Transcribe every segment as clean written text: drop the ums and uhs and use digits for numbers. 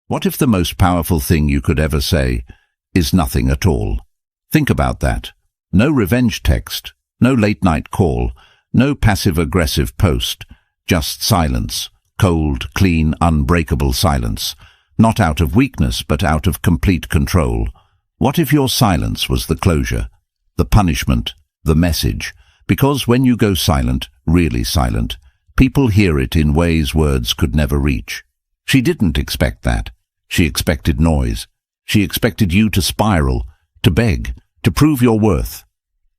What if the most powerful thing you could ever say is nothing at all? Think about that. No revenge text, no late-night call, no passive-aggressive post, just silence, cold, clean, unbreakable silence. Not out of weakness, but out of complete control. What if your silence was the closure, the punishment, the message? Because when you go silent, really silent, people hear it in ways words could never reach. She didn't expect that. She expected noise. She expected you to spiral, to beg, to prove your worth.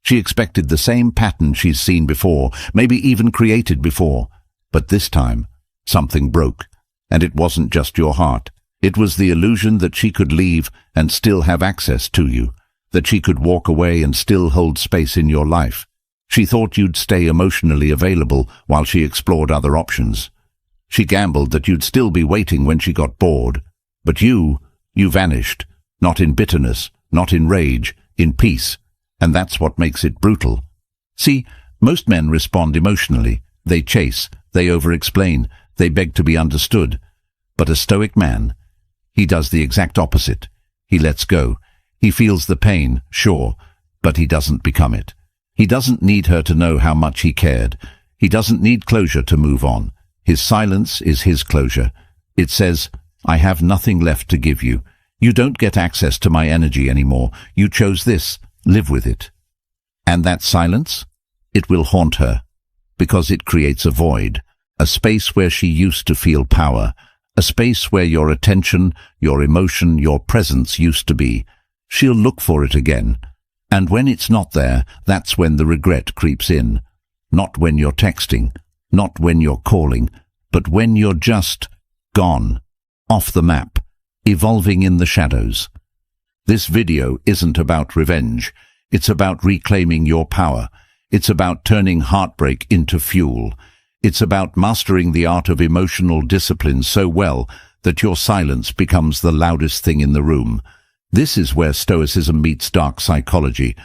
She expected the same pattern she's seen before, maybe even created before. But this time, something broke. And it wasn't just your heart. It was the illusion that she could leave and still have access to you, that she could walk away and still hold space in your life. She thought you'd stay emotionally available while she explored other options. She gambled that you'd still be waiting when she got bored. But you vanished, not in bitterness, not in rage, in peace. And that's what makes it brutal. See, most men respond emotionally. They chase, they over-explain, they beg to be understood. But a Stoic man, he does the exact opposite. He lets go. He feels the pain, sure, but he doesn't become it. He doesn't need her to know how much he cared. He doesn't need closure to move on. His silence is his closure. It says, I have nothing left to give you. You don't get access to my energy anymore. You chose this. Live with it. And that silence? It will haunt her, because it creates a void, a space where she used to feel power, a space where your attention, your emotion, your presence used to be. She'll look for it again. And when it's not there, that's when the regret creeps in. Not when you're texting, not when you're calling, but when you're just gone, off the map, evolving in the shadows. This video isn't about revenge. It's about reclaiming your power. It's about turning heartbreak into fuel. It's about mastering the art of emotional discipline so well that your silence becomes the loudest thing in the room. This is where Stoicism meets dark psychology,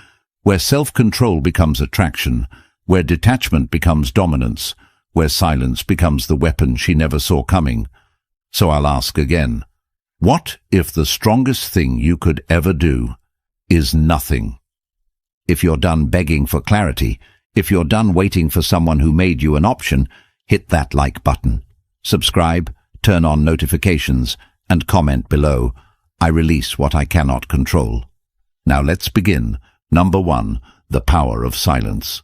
where self-control becomes attraction, where detachment becomes dominance, where silence becomes the weapon she never saw coming. So I'll ask again, what if the strongest thing you could ever do is nothing? If you're done begging for clarity, if you're done waiting for someone who made you an option, hit that like button. Subscribe, turn on notifications, and comment below. I release what I cannot control. Now let's begin. Number 1, the power of silence.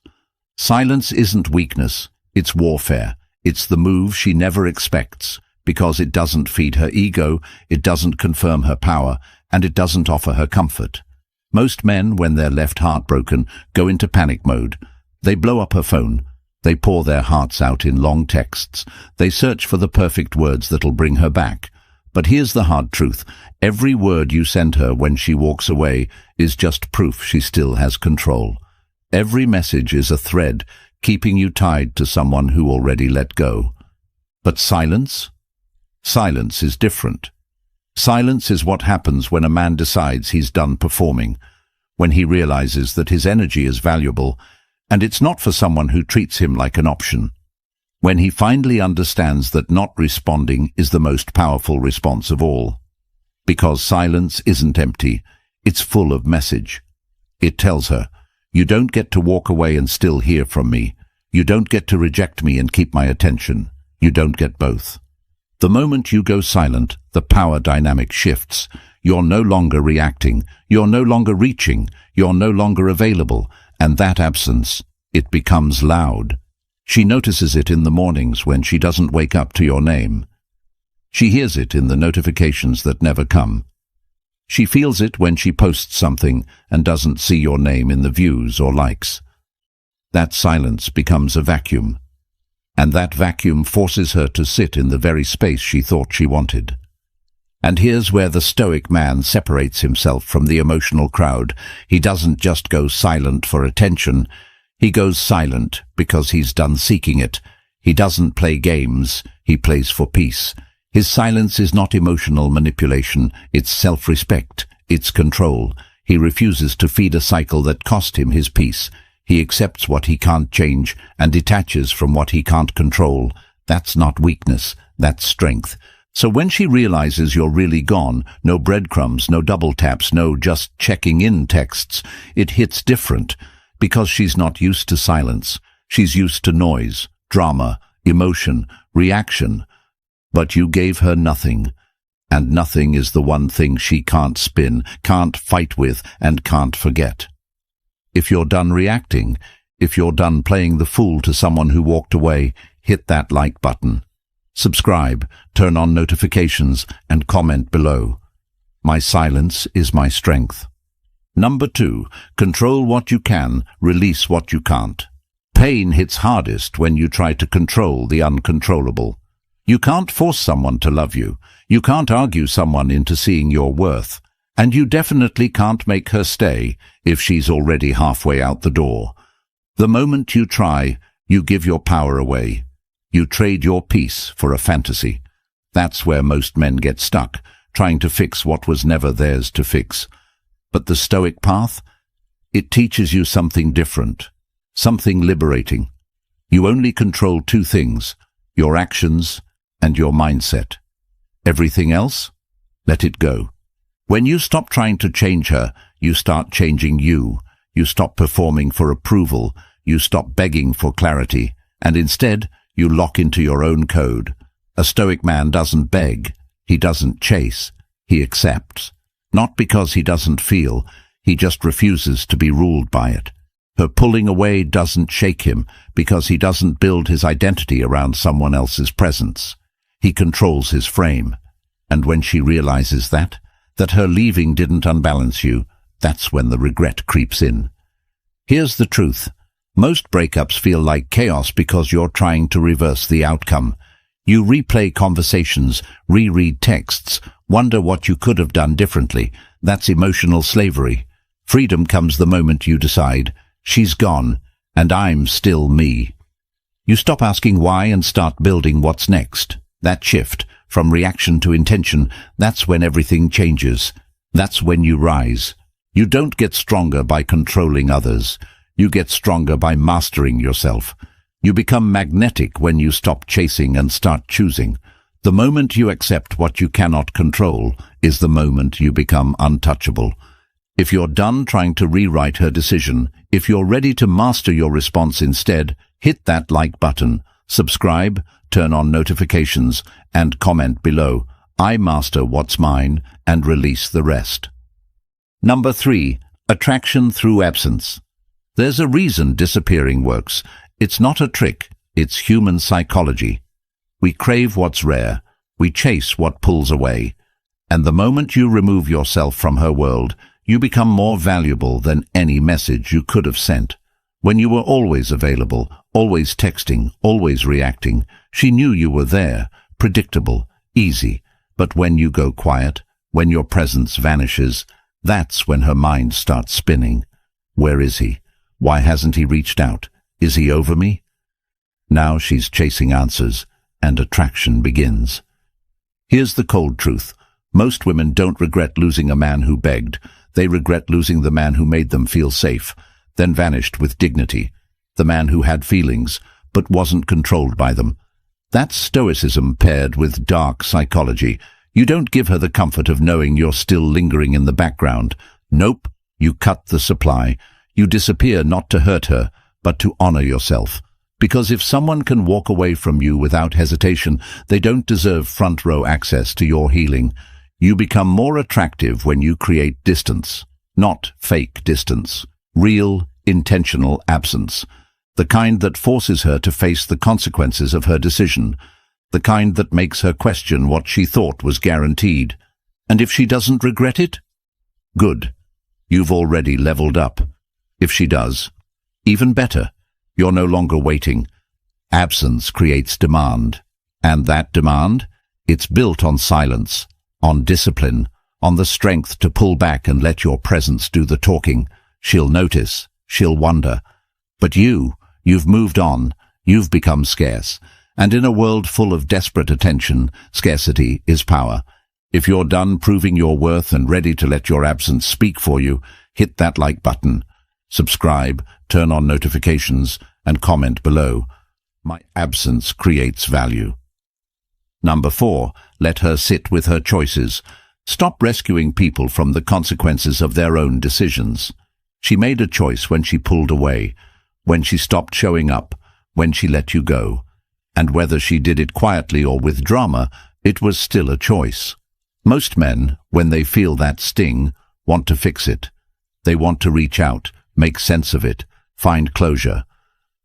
Silence isn't weakness, it's warfare. It's the move she never expects, because it doesn't feed her ego, it doesn't confirm her power, and it doesn't offer her comfort. Most men, when they're left heartbroken, go into panic mode. They blow up her phone. They pour their hearts out in long texts. They search for the perfect words that'll bring her back. But here's the hard truth. Every word you send her when she walks away is just proof she still has control. Every message is a thread keeping you tied to someone who already let go. But silence? Silence is different. Silence is what happens when a man decides he's done performing, when he realizes that his energy is valuable, and it's not for someone who treats him like an option. When he finally understands that not responding is the most powerful response of all. Because silence isn't empty, it's full of message. It tells her, you don't get to walk away and still hear from me. You don't get to reject me and keep my attention. You don't get both. The moment you go silent, the power dynamic shifts. You're no longer reacting. You're no longer reaching. You're no longer available. And that absence, it becomes loud. She notices it in the mornings when she doesn't wake up to your name. She hears it in the notifications that never come. She feels it when she posts something and doesn't see your name in the views or likes. That silence becomes a vacuum. And that vacuum forces her to sit in the very space she thought she wanted. And here's where the Stoic man separates himself from the emotional crowd. He doesn't just go silent for attention. He goes silent because he's done seeking it. He doesn't play games. He plays for peace. His silence is not emotional manipulation. It's self-respect. It's control. He refuses to feed a cycle that cost him his peace. He accepts what he can't change and detaches from what he can't control. That's not weakness. That's strength. So when she realizes you're really gone, no breadcrumbs, no double taps, no just checking in texts, it hits different, because she's not used to silence. She's used to noise, drama, emotion, reaction. But you gave her nothing, and nothing is the one thing she can't spin, can't fight with, and can't forget. If you're done reacting, if you're done playing the fool to someone who walked away, hit that like button. Subscribe, turn on notifications, and comment below. My silence is my strength. Number 2, control what you can, release what you can't. Pain hits hardest when you try to control the uncontrollable. You can't force someone to love you. You can't argue someone into seeing your worth. And you definitely can't make her stay if she's already halfway out the door. The moment you try, you give your power away. You trade your peace for a fantasy. That's where most men get stuck, trying to fix what was never theirs to fix. But the Stoic path? It teaches you something different, something liberating. You only control 2 things, your actions and your mindset. Everything else? Let it go. When you stop trying to change her, you start changing you. You stop performing for approval. You stop begging for clarity. And instead, you lock into your own code. A Stoic man doesn't beg. He doesn't chase. He accepts. Not because he doesn't feel. He just refuses to be ruled by it. Her pulling away doesn't shake him because he doesn't build his identity around someone else's presence. He controls his frame. And when she realizes that her leaving didn't unbalance you, that's when the regret creeps in. Here's the truth. Most breakups feel like chaos because you're trying to reverse the outcome. You replay conversations, reread texts, wonder what you could have done differently. That's emotional slavery. Freedom comes the moment you decide, she's gone, and I'm still me. You stop asking why and start building what's next. That shift, from reaction to intention, that's when everything changes. That's when you rise. You don't get stronger by controlling others. You get stronger by mastering yourself. You become magnetic when you stop chasing and start choosing. The moment you accept what you cannot control is the moment you become untouchable. If you're done trying to rewrite her decision, if you're ready to master your response instead, hit that like button, subscribe, turn on notifications, and comment below. I master what's mine and release the rest. Number 3, attraction through absence. There's a reason disappearing works. It's not a trick, it's human psychology. We crave what's rare, we chase what pulls away. And the moment you remove yourself from her world, you become more valuable than any message you could have sent. When you were always available, always texting, always reacting, she knew you were there, predictable, easy. But when you go quiet, when your presence vanishes, that's when her mind starts spinning. Where is he? Why hasn't he reached out? Is he over me? Now she's chasing answers, and attraction begins. Here's the cold truth. Most women don't regret losing a man who begged. They regret losing the man who made them feel safe, then vanished with dignity. The man who had feelings, but wasn't controlled by them. That's stoicism paired with dark psychology. You don't give her the comfort of knowing you're still lingering in the background. Nope, you cut the supply. You disappear not to hurt her, but to honor yourself. Because if someone can walk away from you without hesitation, they don't deserve front-row access to your healing. You become more attractive when you create distance, not fake distance. Real, intentional absence. The kind that forces her to face the consequences of her decision. The kind that makes her question what she thought was guaranteed. And if she doesn't regret it? Good. You've already leveled up. If she does, even better. You're no longer waiting. Absence creates demand. And that demand? It's built on silence, on discipline, on the strength to pull back and let your presence do the talking. She'll notice. She'll wonder. But you've moved on. You've become scarce. And in a world full of desperate attention, scarcity is power. If you're done proving your worth and ready to let your absence speak for you, hit that like button. Subscribe, turn on notifications, and comment below. My absence creates value. Number 4, let her sit with her choices. Stop rescuing people from the consequences of their own decisions. She made a choice when she pulled away, when she stopped showing up, when she let you go. And whether she did it quietly or with drama, it was still a choice. Most men, when they feel that sting, want to fix it. They want to reach out, make sense of it, find closure.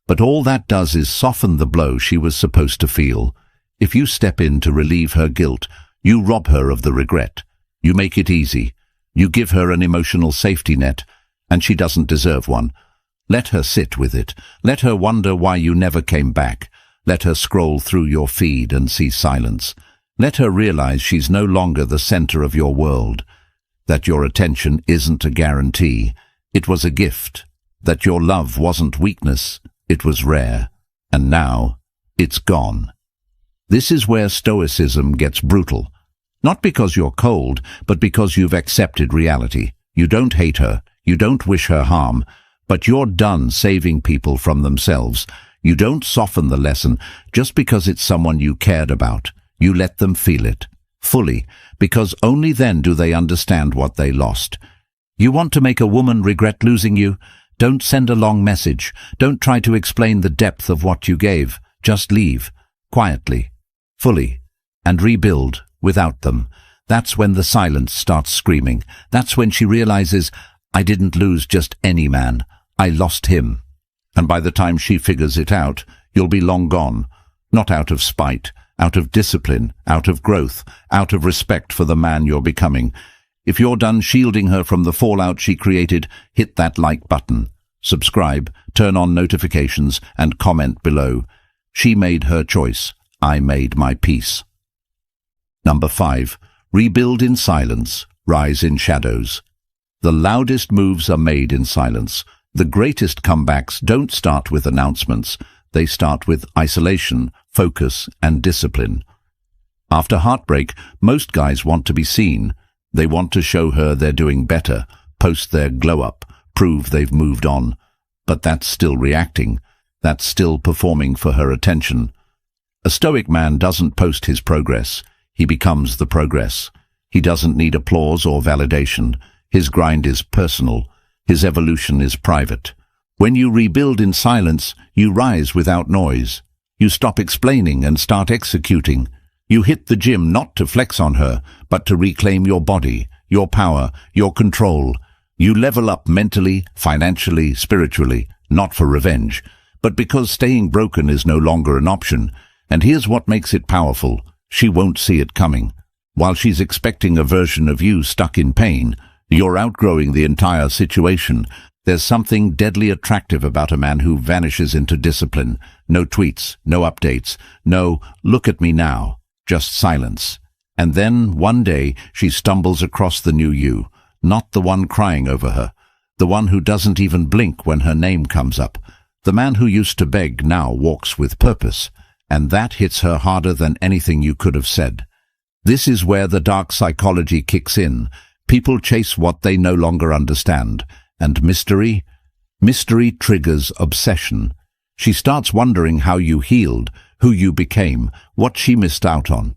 But all that does is soften the blow she was supposed to feel. If you step in to relieve her guilt, you rob her of the regret. You make it easy. You give her an emotional safety net, and she doesn't deserve one. Let her sit with it. Let her wonder why you never came back. Let her scroll through your feed and see silence. Let her realize she's no longer the center of your world, that your attention isn't a guarantee, it was a gift, that your love wasn't weakness, it was rare, and now it's gone. This is where Stoicism gets brutal. Not because you're cold, but because you've accepted reality. You don't hate her, you don't wish her harm, but you're done saving people from themselves. You don't soften the lesson just because it's someone you cared about. You let them feel it, fully, because only then do they understand what they lost. You want to make a woman regret losing you? Don't send a long message. Don't try to explain the depth of what you gave. Just leave, quietly, fully, and rebuild without them. That's when the silence starts screaming. That's when she realizes, I didn't lose just any man. I lost him. And by the time she figures it out, you'll be long gone. Not out of spite, out of discipline, out of growth, out of respect for the man you're becoming. If you're done shielding her from the fallout she created, hit that like button, subscribe, turn on notifications, and comment below. She made her choice. I made my peace. Number 5. Rebuild in silence, rise in shadows. The loudest moves are made in silence. The greatest comebacks don't start with announcements. They start with isolation, focus, and discipline. After heartbreak, most guys want to be seen. They want to show her they're doing better, post their glow-up, prove they've moved on. But that's still reacting. That's still performing for her attention. A Stoic man doesn't post his progress. He becomes the progress. He doesn't need applause or validation. His grind is personal. His evolution is private. When you rebuild in silence, you rise without noise. You stop explaining and start executing. You hit the gym not to flex on her, but to reclaim your body, your power, your control. You level up mentally, financially, spiritually, not for revenge, but because staying broken is no longer an option. And here's what makes it powerful. She won't see it coming. While she's expecting a version of you stuck in pain, you're outgrowing the entire situation. There's something deadly attractive about a man who vanishes into discipline. No tweets, no updates, no look at me now, just silence. And then, one day, she stumbles across the new you, not the one crying over her, the one who doesn't even blink when her name comes up. The man who used to beg now walks with purpose, and that hits her harder than anything you could have said. This is where the dark psychology kicks in. People chase what they no longer understand. And mystery triggers obsession. She starts wondering how you healed, who you became, what she missed out on.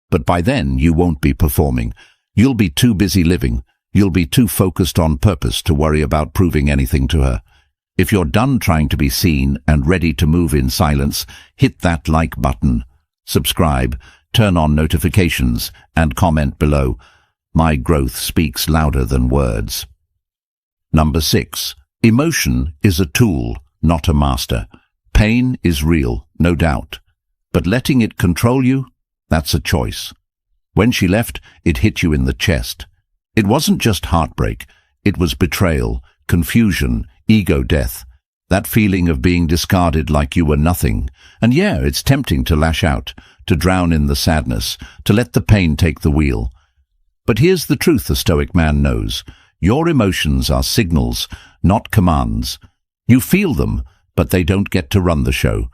But by then you won't be performing. You'll be too busy living. You'll be too focused on purpose to worry about proving anything to her. If you're done trying to be seen and ready to move in silence, hit that like button, subscribe, turn on notifications, and comment below. My growth speaks louder than words. Number 6. Emotion is a tool, not a master. Pain is real, no doubt. But letting it control you, that's a choice. When she left, it hit you in the chest. It wasn't just heartbreak. It was betrayal, confusion, ego death. That feeling of being discarded like you were nothing. And yeah, it's tempting to lash out, to drown in the sadness, to let the pain take the wheel. But here's the truth a Stoic man knows. Your emotions are signals, not commands. You feel them, but they don't get to run the show.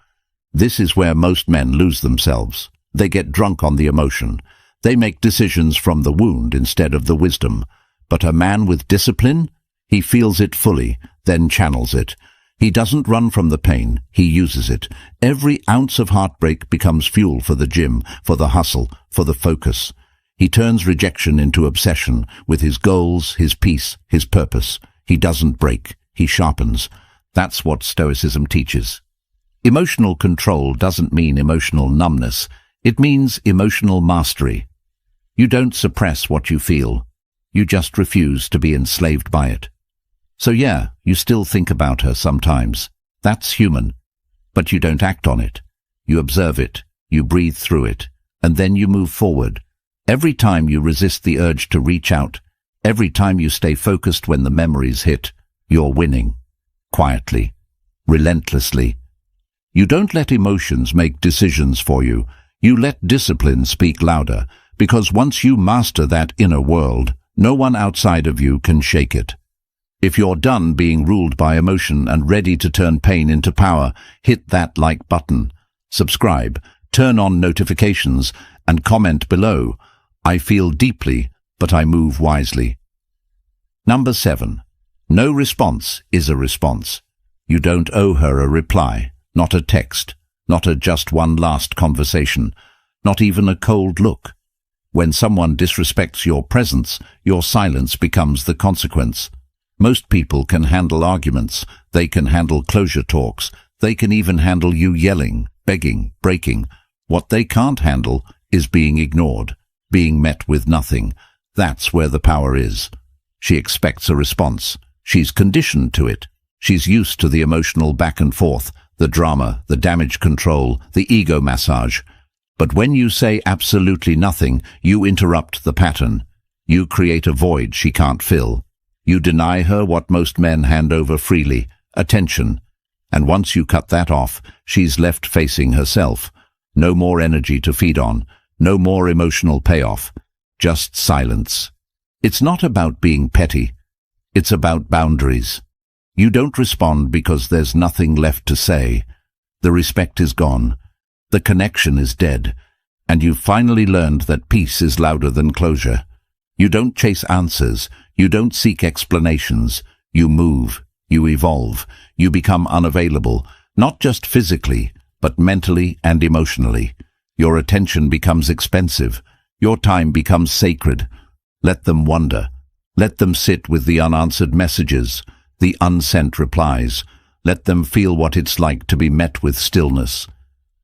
This is where most men lose themselves. They get drunk on the emotion. They make decisions from the wound instead of the wisdom. But a man with discipline, he feels it fully, then channels it. He doesn't run from the pain, he uses it. Every ounce of heartbreak becomes fuel for the gym, for the hustle, for the focus. He turns rejection into obsession with his goals, his peace, his purpose. He doesn't break, he sharpens. That's what Stoicism teaches. Emotional control doesn't mean emotional numbness. It means emotional mastery. You don't suppress what you feel. You just refuse to be enslaved by it. So yeah, you still think about her sometimes. That's human. But you don't act on it. You observe it, you breathe through it, and then you move forward. Every time you resist the urge to reach out, every time you stay focused when the memories hit, you're winning. Quietly, relentlessly. You don't let emotions make decisions for you. You let discipline speak louder, because once you master that inner world, no one outside of you can shake it. If you're done being ruled by emotion and ready to turn pain into power, hit that like button, subscribe, turn on notifications, and comment below. I feel deeply, but I move wisely. Number 7. No response is a response. You don't owe her a reply, not a text, not a just one last conversation, not even a cold look. When someone disrespects your presence, your silence becomes the consequence. Most people can handle arguments, they can handle closure talks, they can even handle you yelling, begging, breaking. What they can't handle is being ignored, being met with nothing. That's where the power is. She expects a response. She's conditioned to it. She's used to the emotional back and forth, the drama, the damage control, the ego massage. But when you say absolutely nothing, you interrupt the pattern. You create a void she can't fill. You deny her what most men hand over freely, attention. And once you cut that off, she's left facing herself. No more energy to feed on, no more emotional payoff, just silence. It's not about being petty. It's about boundaries. You don't respond because there's nothing left to say. The respect is gone. The connection is dead. And you've finally learned that peace is louder than closure. You don't chase answers. You don't seek explanations. You move. You evolve. You become unavailable, not just physically, but mentally and emotionally. Your attention becomes expensive. Your time becomes sacred. Let them wonder. Let them sit with the unanswered messages, the unsent replies. Let them feel what it's like to be met with stillness.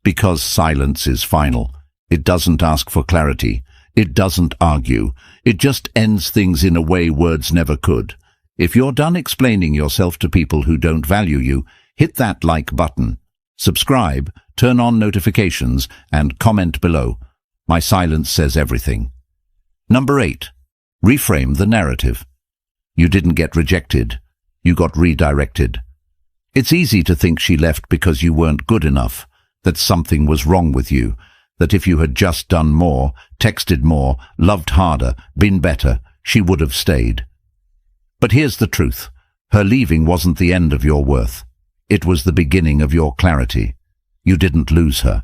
Because silence is final. It doesn't ask for clarity. It doesn't argue. It just ends things in a way words never could. If you're done explaining yourself to people who don't value you, hit that like button. Subscribe, turn on notifications, and comment below. My silence says everything. Number 8. Reframe the narrative. You didn't get rejected. You got redirected. It's easy to think she left because you weren't good enough, that something was wrong with you, that if you had just done more, texted more, loved harder, been better, she would have stayed. But here's the truth. Her leaving wasn't the end of your worth. It was the beginning of your clarity. You didn't lose her.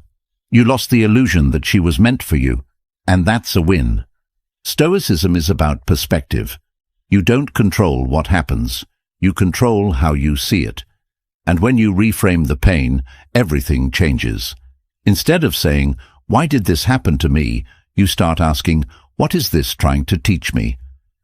You lost the illusion that she was meant for you, and that's a win. Stoicism is about perspective. You don't control what happens. You control how you see it. And when you reframe the pain, everything changes. Instead of saying, "Why did this happen to me?" you start asking, "What is this trying to teach me?"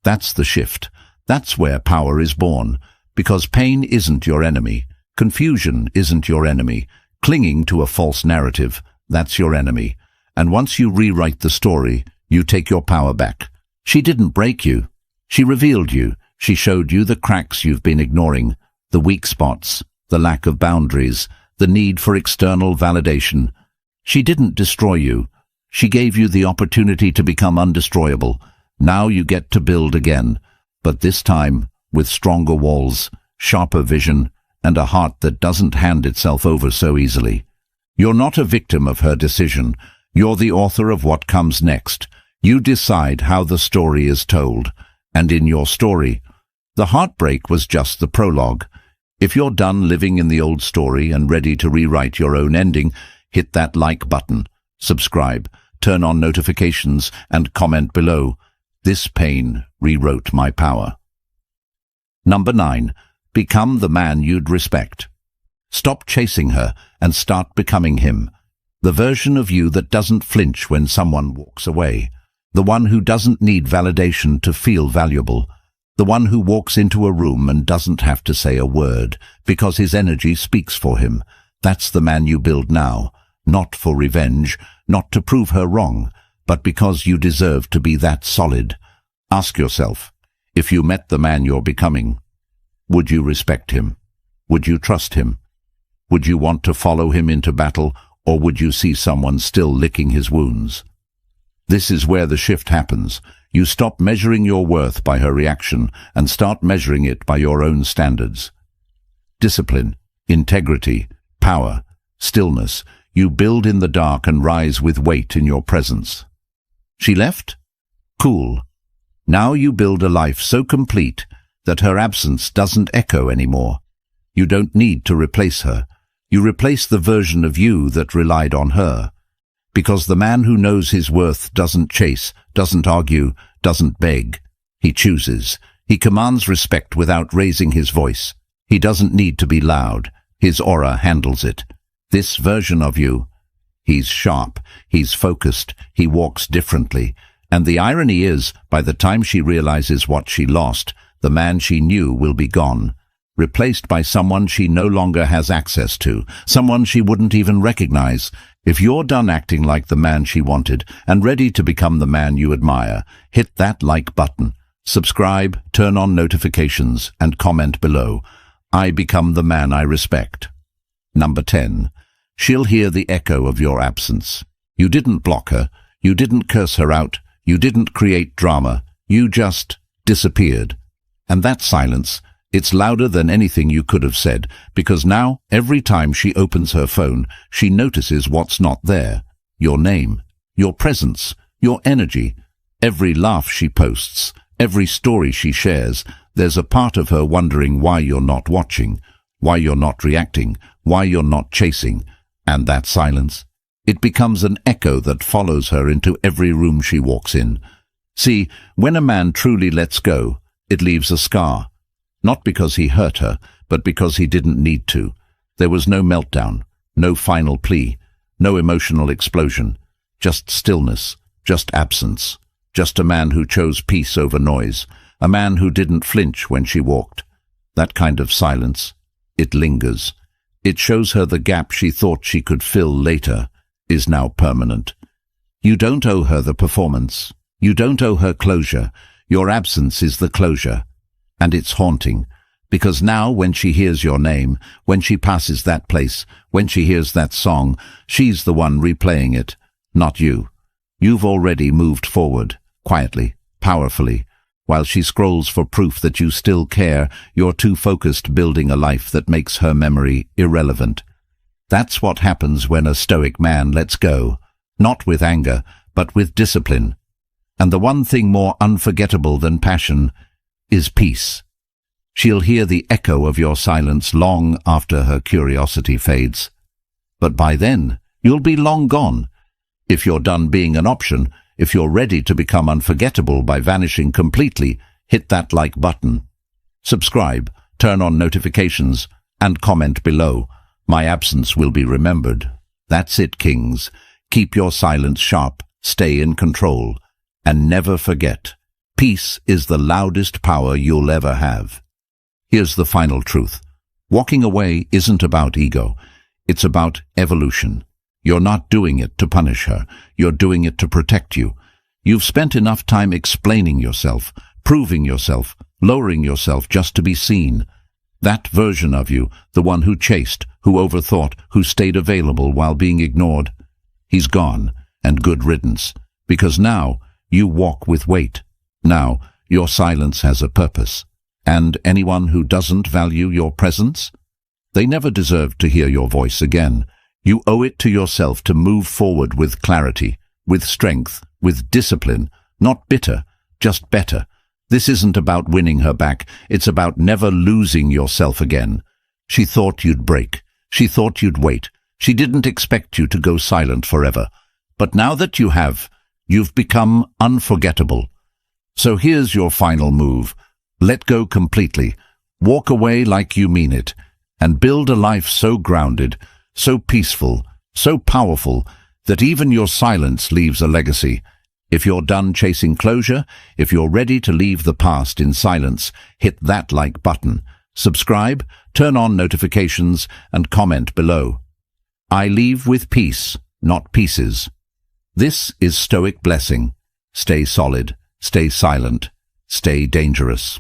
That's the shift. That's where power is born. Because pain isn't your enemy. Confusion isn't your enemy. Clinging to a false narrative, that's your enemy. And once you rewrite the story, you take your power back. She didn't break you. She revealed you. She showed you the cracks you've been ignoring, the weak spots, the lack of boundaries, the need for external validation. She didn't destroy you. She gave you the opportunity to become undestroyable. Now you get to build again, but this time with stronger walls, sharper vision, and a heart that doesn't hand itself over so easily. You're not a victim of her decision. You're the author of what comes next. You decide how the story is told. And in your story, the heartbreak was just the prologue. If you're done living in the old story and ready to rewrite your own ending, hit that like button, subscribe, turn on notifications, and comment below. This pain rewrote my power. Number 9. Become the man you'd respect. Stop chasing her and start becoming him. The version of you that doesn't flinch when someone walks away. The one who doesn't need validation to feel valuable. The one who walks into a room and doesn't have to say a word because his energy speaks for him. That's the man you build now, not for revenge, not to prove her wrong, but because you deserve to be that solid. Ask yourself, if you met the man you're becoming, would you respect him? Would you trust him? Would you want to follow him into battle, or would you see someone still licking his wounds? This is where the shift happens. You stop measuring your worth by her reaction and start measuring it by your own standards. Discipline, integrity, power, stillness. You build in the dark and rise with weight in your presence. She left? Cool. Now you build a life so complete that her absence doesn't echo anymore. You don't need to replace her. You replace the version of you that relied on her. Because the man who knows his worth doesn't chase, doesn't argue, doesn't beg. He chooses. He commands respect without raising his voice. He doesn't need to be loud. His aura handles it. This version of you, he's sharp, he's focused, he walks differently. And the irony is, by the time she realizes what she lost, the man she knew will be gone, replaced by someone she no longer has access to, someone she wouldn't even recognize. If you're done acting like the man she wanted and ready to become the man you admire, hit that like button, subscribe, turn on notifications, and comment below. I become the man I respect. Number 10. She'll hear the echo of your absence. You didn't block her. You didn't curse her out. You didn't create drama. You just disappeared. And that silence, it's louder than anything you could have said, because now, every time she opens her phone, she notices what's not there. Your name, your presence, your energy. Every laugh she posts, every story she shares, there's a part of her wondering why you're not watching, why you're not reacting, why you're not chasing. And that silence, it becomes an echo that follows her into every room she walks in. See, when a man truly lets go, it leaves a scar. Not because he hurt her, but because he didn't need to. There was no meltdown, no final plea, no emotional explosion. Just stillness, just absence. Just a man who chose peace over noise. A man who didn't flinch when she walked. That kind of silence, it lingers. It shows her the gap she thought she could fill later is now permanent. You don't owe her the performance. You don't owe her closure. Your absence is the closure. And it's haunting, because now when she hears your name, when she passes that place, when she hears that song, she's the one replaying it, not you. You've already moved forward, quietly, powerfully. While she scrolls for proof that you still care, you're too focused building a life that makes her memory irrelevant. That's what happens when a stoic man lets go, not with anger, but with discipline. And the one thing more unforgettable than passion is peace. She'll hear the echo of your silence long after her curiosity fades. But by then, you'll be long gone. If you're done being an option, if you're ready to become unforgettable by vanishing completely, hit that like button. Subscribe, turn on notifications, and comment below. My absence will be remembered. That's it, kings. Keep your silence sharp, stay in control, and never forget, peace is the loudest power you'll ever have. Here's the final truth. Walking away isn't about ego. It's about evolution. You're not doing it to punish her. You're doing it to protect you. You've spent enough time explaining yourself, proving yourself, lowering yourself just to be seen. That version of you, the one who chased, who overthought, who stayed available while being ignored, he's gone, and good riddance. Because now, you walk with weight. Now, your silence has a purpose. And anyone who doesn't value your presence, they never deserve to hear your voice again. You owe it to yourself to move forward with clarity, with strength, with discipline, not bitter, just better. This isn't about winning her back. It's about never losing yourself again. She thought you'd break. She thought you'd wait. She didn't expect you to go silent forever. But now that you have, you've become unforgettable. So here's your final move. Let go completely. Walk away like you mean it. and build a life so grounded, so peaceful, so powerful that even your silence leaves a legacy. If you're done chasing closure, if you're ready to leave the past in silence, hit that like button, subscribe, turn on notifications, and comment below. I leave with peace, not pieces. This is Stoic Blessing. Stay solid, stay silent, stay dangerous.